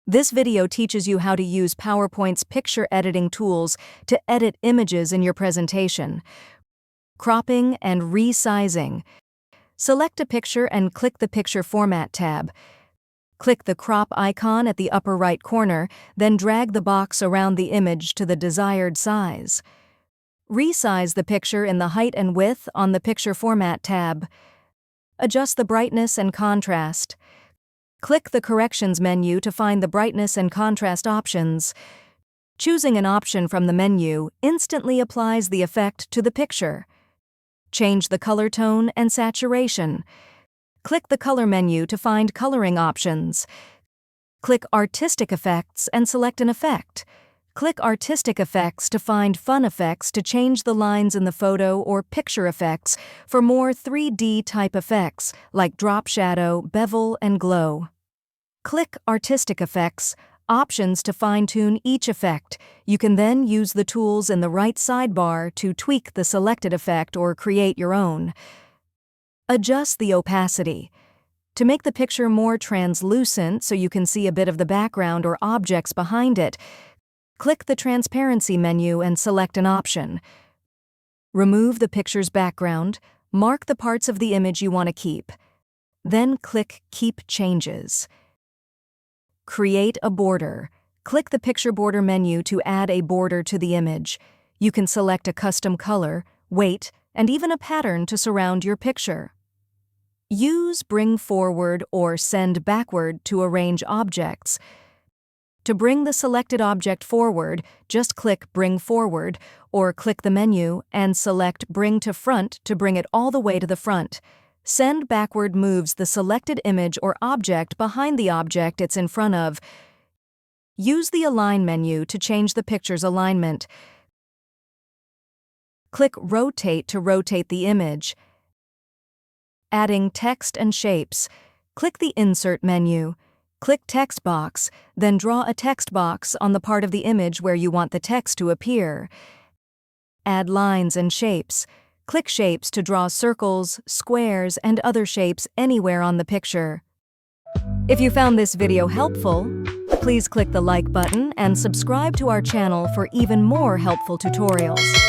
This video teaches you how to use PowerPoint's picture editing tools to edit images in your presentation. Cropping and resizing. Select a picture and click the Picture Format tab. Click the crop icon at the upper right corner, then drag the box around the image to the desired size. Resize the picture in the height and width on the Picture Format tab. Adjust the brightness and contrast. Click the Corrections menu to find the brightness and contrast options. Choosing an option from the menu instantly applies the effect to the picture. Change the color tone and saturation. Click the Color menu to find coloring options. Click Artistic Effects and select an effect. Click Artistic Effects to find fun effects to change the lines in the photo, or Picture Effects for more 3D type effects like drop shadow, bevel, and glow. Click Artistic Effects, options to fine-tune each effect. You can then use the tools in the right sidebar to tweak the selected effect or create your own. Adjust the opacity. To make the picture more translucent so you can see a bit of the background or objects behind it, click the Transparency menu and select an option. Remove the picture's background, mark the parts of the image you want to keep. Then click Keep Changes. Create a border. Click the Picture Border menu to add a border to the image. You can select a custom color, weight, and even a pattern to surround your picture. Use Bring Forward or Send Backward to arrange objects. To bring the selected object forward, just click Bring Forward, or click the menu and select Bring to Front to bring it all the way to the front. Send Backward moves the selected image or object behind the object it's in front of. Use the Align menu to change the picture's alignment. Click Rotate to rotate the image. Adding text and shapes. Click the Insert menu. Click Text Box, then draw a text box on the part of the image where you want the text to appear. Add lines and shapes. Click Shapes to draw circles, squares, and other shapes anywhere on the picture. If you found this video helpful, please click the like button and subscribe to our channel for even more helpful tutorials.